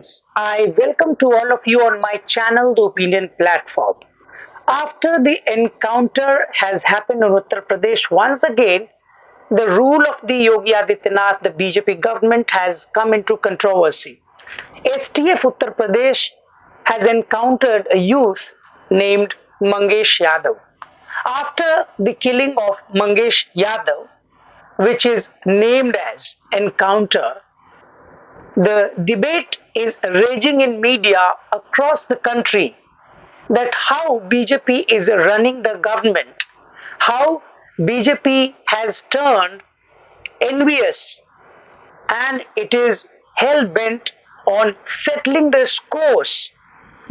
friends, I welcome to all of you on my channel, the Opinion Platform. After the encounter has happened in Uttar Pradesh once again, the rule of the Yogi Adityanath, the BJP government has come into controversy. STF Uttar Pradesh has encountered a youth named Mangesh Yadav. After the killing of Mangesh Yadav, which is named as encounter, the debate is raging in media across the country that how BJP is running the government, how BJP has turned envious and it is hell bent on settling the scores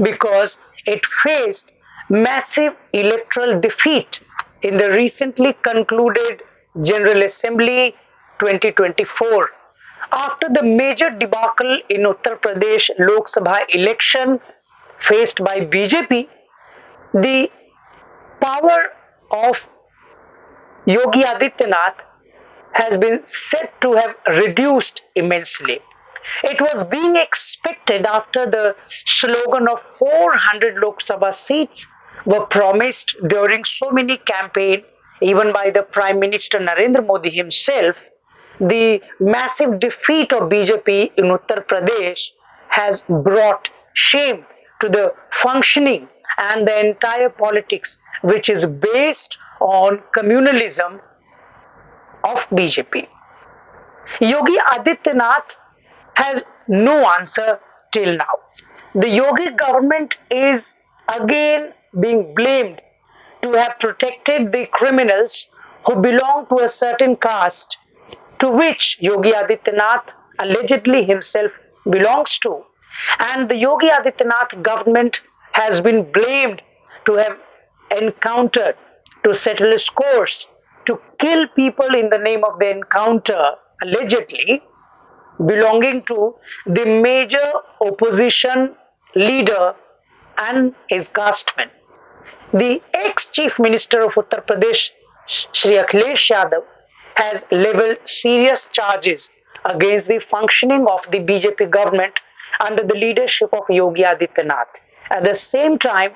because it faced massive electoral defeat in the recently concluded General Assembly 2024. After the major debacle in Uttar Pradesh Lok Sabha election faced by BJP, the power of Yogi Adityanath has been said to have reduced immensely. It was being expected after the slogan of 400 Lok Sabha seats were promised during so many campaigns, even by the Prime Minister Narendra Modi himself. The massive defeat of BJP in Uttar Pradesh has brought shame to the functioning and the entire politics, which is based on communalism of BJP. Yogi Adityanath has no answer till now. The Yogi government is again being blamed to have protected the criminals who belong to a certain caste to which Yogi Adityanath allegedly himself belongs to. And the Yogi Adityanath government has been blamed to have encountered, to settle scores, to kill people in the name of the encounter, allegedly belonging to the major opposition leader and his castemen. The ex-chief minister of Uttar Pradesh, Shri Akhilesh Yadav, has leveled serious charges against the functioning of the BJP government under the leadership of Yogi Adityanath. At the same time,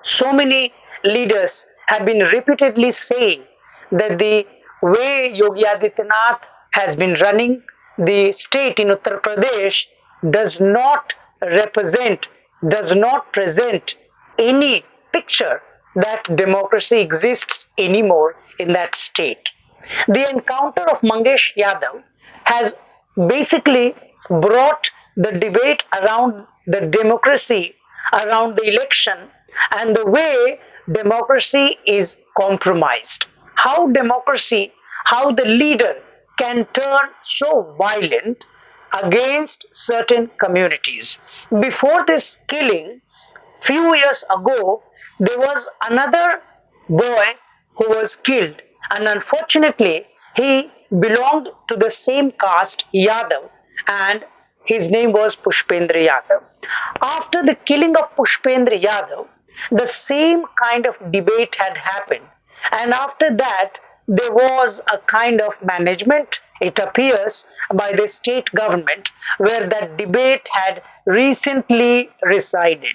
so many leaders have been repeatedly saying that the way Yogi Adityanath has been running the state in Uttar Pradesh does not represent, does not present any picture that democracy exists anymore in that state. The encounter of Mangesh Yadav has basically brought the debate around the democracy, around the election, and the way democracy is compromised. How democracy, how the leader can turn so violent against certain communities. Before this killing, few years ago, there was another boy who was killed, and unfortunately, he belonged to the same caste, Yadav, and his name was Pushpendra Yadav. After the killing of Pushpendra Yadav, the same kind of debate had happened, and after that, there was a kind of management, it appears, by the state government where that debate had recently resided.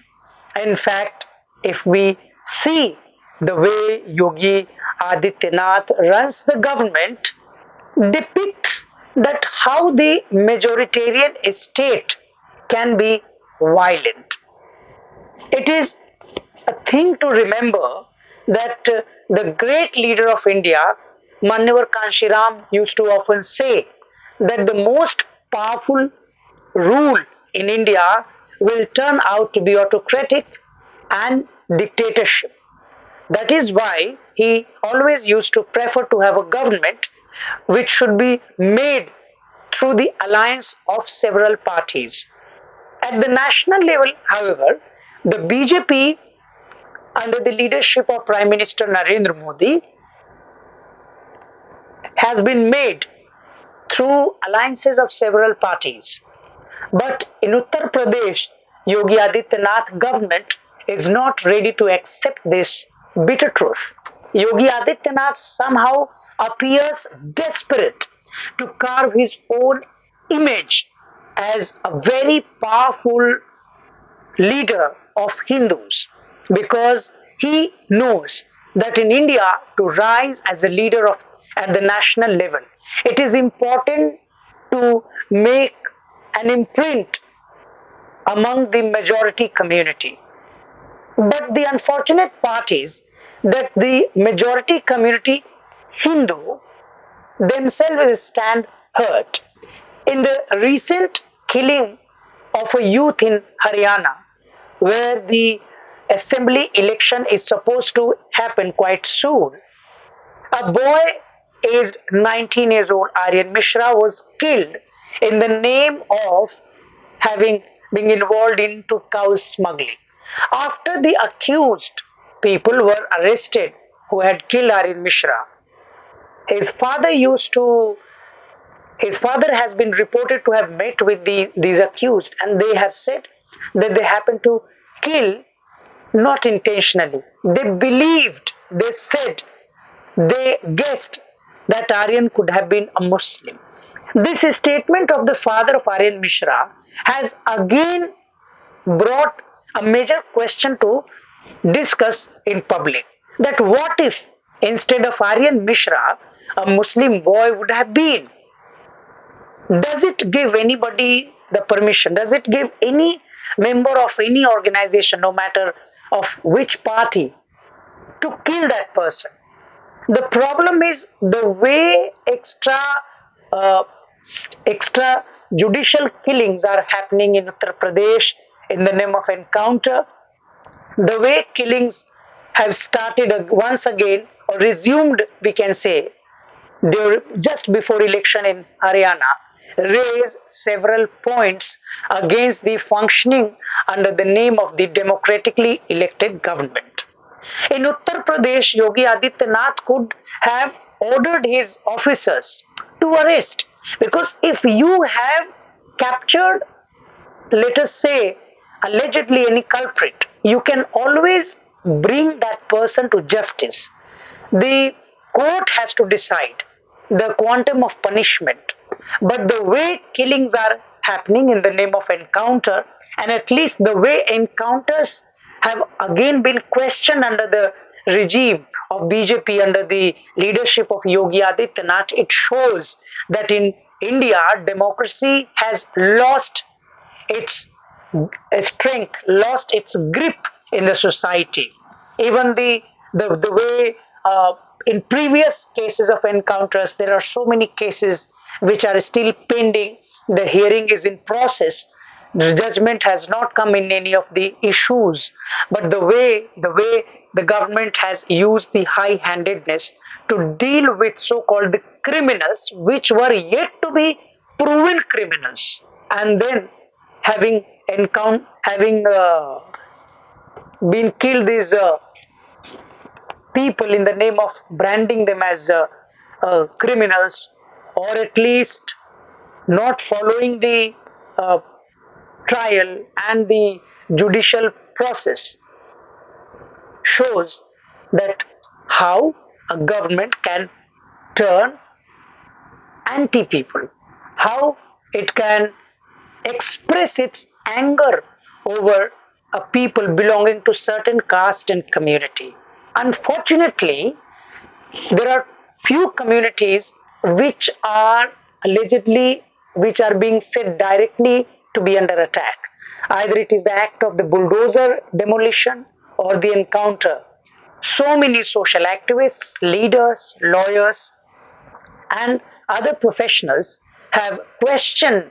In fact, if we see the way Yogi Adityanath runs the government, depicts that how the majoritarian state can be violent. It is a thing to remember that the great leader of India, Manavar Kanshiram, used to often say that the most powerful rule in India will turn out to be autocratic and dictatorship. That is why he always used to prefer to have a government which should be made through the alliance of several parties. At the national level, however, the BJP under the leadership of Prime Minister Narendra Modi has been made through alliances of several parties. But in Uttar Pradesh, Yogi Adityanath government is not ready to accept this bitter truth. Yogi Adityanath somehow appears desperate to carve his own image as a very powerful leader of Hindus because he knows that in India to rise as a leader of at the national level, it is important to make an imprint among the majority community. But the unfortunate part is that the majority community Hindu themselves stand hurt. In the recent killing of a youth in Haryana, where the assembly election is supposed to happen quite soon, a boy aged 19 years old, Aryan Mishra, was killed in the name of having been involved into cow smuggling. After the accused people were arrested who had killed Aryan Mishra, his father used to his father has been reported to have met with these accused, and they have said that they happened to kill not intentionally. They believed, they said, they guessed that Aryan could have been a Muslim. This statement of the father of Aryan Mishra has again brought a major question to discuss in public. That what if instead of Aryan Mishra, a Muslim boy would have been? Does it give anybody the permission? Does it give any member of any organization, no matter of which party, to kill that person? The problem is the way uh, extra judicial killings are happening in Uttar Pradesh in the name of encounter. The way killings have started once again or resumed, we can say, just before election in Haryana, raise several points against the functioning under the name of the democratically elected government. In Uttar Pradesh, Yogi Adityanath could have ordered his officers to arrest, because if you have captured, let us say, allegedly any culprit, you can always bring that person to justice. The court has to decide the quantum of punishment. But the way killings are happening in the name of encounter, and at least the way encounters have again been questioned under the regime of BJP under the leadership of Yogi Adityanath, it shows that in India, democracy has lost its strength, lost its grip in the society. Even the way in previous cases of encounters, there are so many cases which are still pending. The hearing is in process. The judgment has not come in any of the issues, but the way the government has used the high-handedness to deal with so-called criminals, which were yet to be proven criminals, and then having been killed these people in the name of branding them as criminals, or at least not following the uh, trial and the judicial process, shows that how a government can turn anti people, how it can express its anger over a people belonging to certain caste and community. Unfortunately, there are few communities which are allegedly which are being said directly to be under attack. Either it is the act of the bulldozer demolition or the encounter. So many social activists, leaders, lawyers, and other professionals have questioned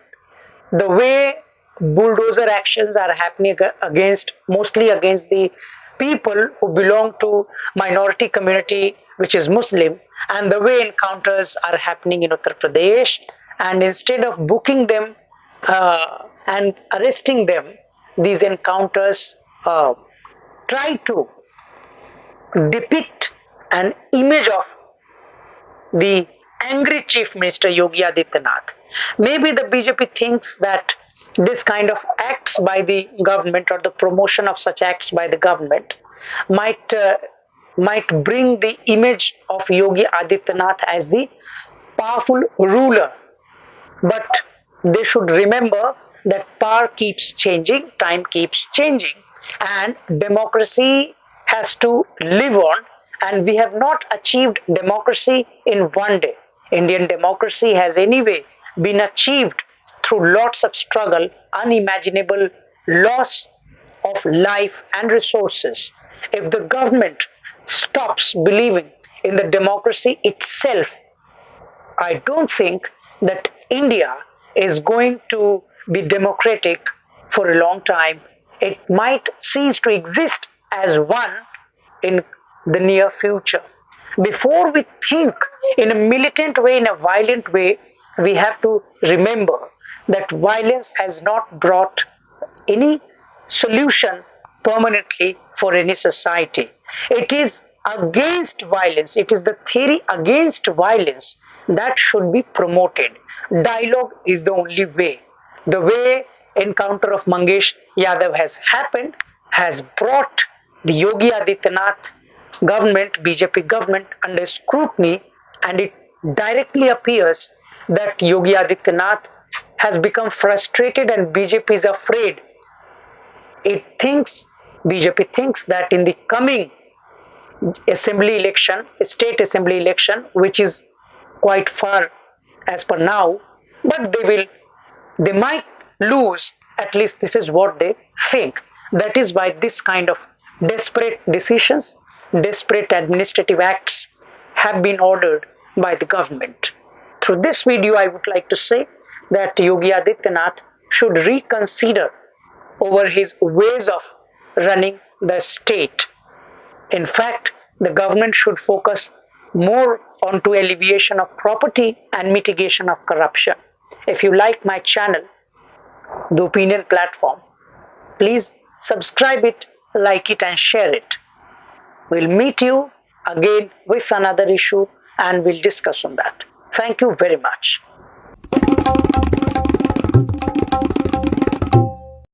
the way bulldozer actions are happening against, mostly against the people who belong to minority community which is Muslim, and the way encounters are happening in Uttar Pradesh, and instead of booking them and arresting them, these encounters try to depict an image of the angry Chief Minister Yogi Adityanath. Maybe the BJP thinks that this kind of acts by the government, or the promotion of such acts by the government, might might bring the image of Yogi Adityanath as the powerful ruler. But They should remember that power keeps changing, time keeps changing, and democracy has to live on. And we have not achieved democracy in one day. Indian democracy has anyway been achieved through lots of struggle, unimaginable loss of life and resources. If the government stops believing in the democracy itself, I don't think that India is going to be democratic for a long time. It might cease to exist as one in the near future. Before we think in a militant way, in a violent way, we have to remember that violence has not brought any solution permanently for any society. It is against violence, it is the theory against violence that should be promoted. Dialogue is the only way. The way encounter of Mangesh Yadav has happened has brought the Yogi Adityanath government, BJP government, under scrutiny, and it directly appears that Yogi Adityanath has become frustrated and BJP is afraid. It thinks, BJP thinks that in the coming assembly election, state assembly election, which is quite far as per now, but they might lose. At least this is what they think. That is why this kind of desperate decisions, desperate administrative acts have been ordered by the government. Through this video, I would like to say that Yogi Adityanath should reconsider over his ways of running the state. In fact, the government should focus more onto alleviation of property and mitigation of corruption. If you like my channel, the opinion platform, please subscribe it, like it, and share it. We'll meet you again with another issue and we'll discuss on that. Thank you very much.